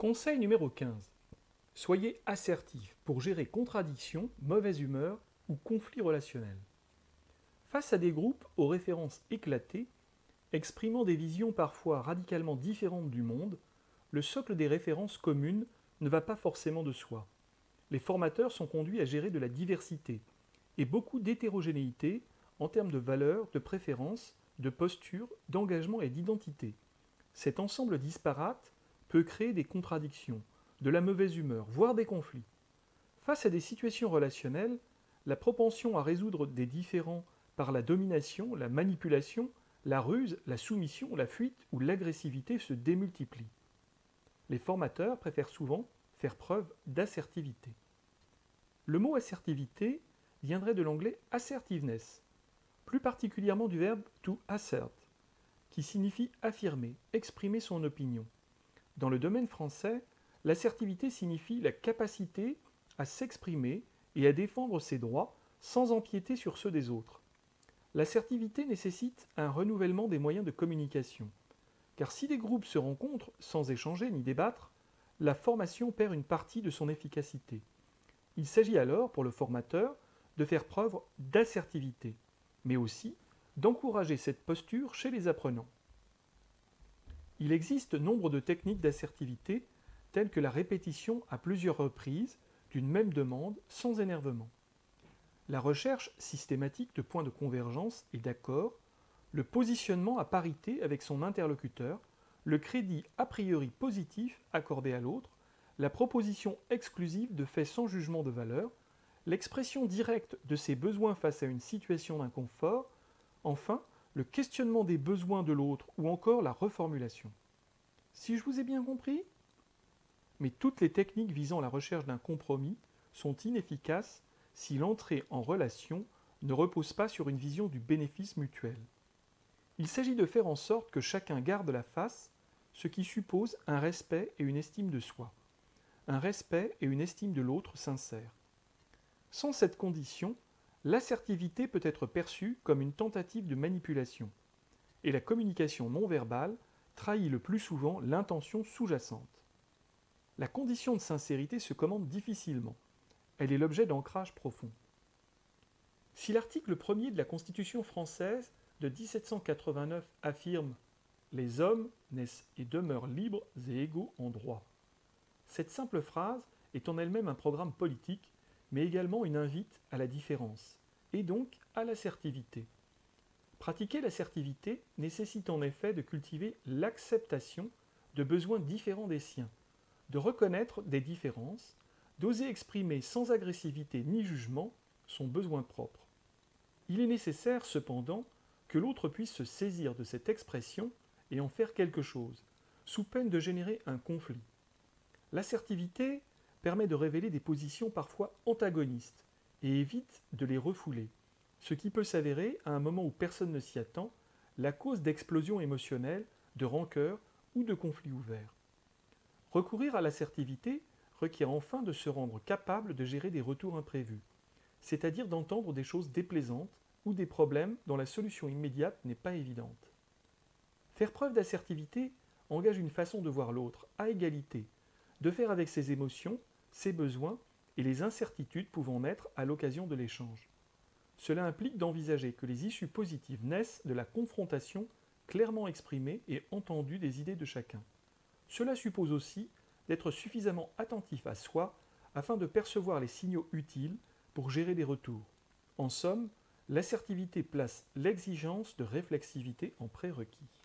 Conseil numéro 15. Soyez assertif pour gérer contradictions, mauvaise humeur ou conflits relationnels. Face à des groupes aux références éclatées, exprimant des visions parfois radicalement différentes du monde, le socle des références communes ne va pas forcément de soi. Les formateurs sont conduits à gérer de la diversité et beaucoup d'hétérogénéité en termes de valeurs, de préférences, de postures, d'engagement et d'identité. Cet ensemble disparate peut créer des contradictions, de la mauvaise humeur, voire des conflits. Face à des situations relationnelles, la propension à résoudre des différends par la domination, la manipulation, la ruse, la soumission, la fuite ou l'agressivité se démultiplie. Les formateurs préfèrent souvent faire preuve d'assertivité. Le mot assertivité viendrait de l'anglais assertiveness, plus particulièrement du verbe to assert, qui signifie affirmer, exprimer son opinion. Dans le domaine français, l'assertivité signifie la capacité à s'exprimer et à défendre ses droits sans empiéter sur ceux des autres. L'assertivité nécessite un renouvellement des moyens de communication, car si des groupes se rencontrent sans échanger ni débattre, la formation perd une partie de son efficacité. Il s'agit alors, pour le formateur, de faire preuve d'assertivité, mais aussi d'encourager cette posture chez les apprenants. Il existe nombre de techniques d'assertivité, telles que la répétition à plusieurs reprises d'une même demande sans énervement, la recherche systématique de points de convergence et d'accord, le positionnement à parité avec son interlocuteur, le crédit a priori positif accordé à l'autre, la proposition exclusive de faits sans jugement de valeur, l'expression directe de ses besoins face à une situation d'inconfort, enfin, le questionnement des besoins de l'autre ou encore la reformulation. Si je vous ai bien compris? Mais toutes les techniques visant la recherche d'un compromis sont inefficaces si l'entrée en relation ne repose pas sur une vision du bénéfice mutuel. Il s'agit de faire en sorte que chacun garde la face, ce qui suppose un respect et une estime de soi, un respect et une estime de l'autre sincère. Sans cette condition, l'assertivité peut être perçue comme une tentative de manipulation, et la communication non verbale trahit le plus souvent l'intention sous-jacente. La condition de sincérité se commande difficilement. Elle est l'objet d'ancrage profond. Si l'article 1er de la Constitution française de 1789 affirme « Les hommes naissent et demeurent libres et égaux en droit », cette simple phrase est en elle-même un programme politique, mais également une invite à la différence, et donc à l'assertivité. Pratiquer l'assertivité nécessite en effet de cultiver l'acceptation de besoins différents des siens, de reconnaître des différences, d'oser exprimer sans agressivité ni jugement son besoin propre. Il est nécessaire cependant que l'autre puisse se saisir de cette expression et en faire quelque chose, sous peine de générer un conflit. L'assertivité permet de révéler des positions parfois antagonistes et évite de les refouler, ce qui peut s'avérer, à un moment où personne ne s'y attend, la cause d'explosions émotionnelles, de rancœur ou de conflits ouverts. Recourir à l'assertivité requiert enfin de se rendre capable de gérer des retours imprévus, c'est-à-dire d'entendre des choses déplaisantes ou des problèmes dont la solution immédiate n'est pas évidente. Faire preuve d'assertivité engage une façon de voir l'autre à égalité, de faire avec ses émotions, ses besoins et les incertitudes pouvant naître à l'occasion de l'échange. Cela implique d'envisager que les issues positives naissent de la confrontation clairement exprimée et entendue des idées de chacun. Cela suppose aussi d'être suffisamment attentif à soi afin de percevoir les signaux utiles pour gérer des retours. En somme, l'assertivité place l'exigence de réflexivité en prérequis.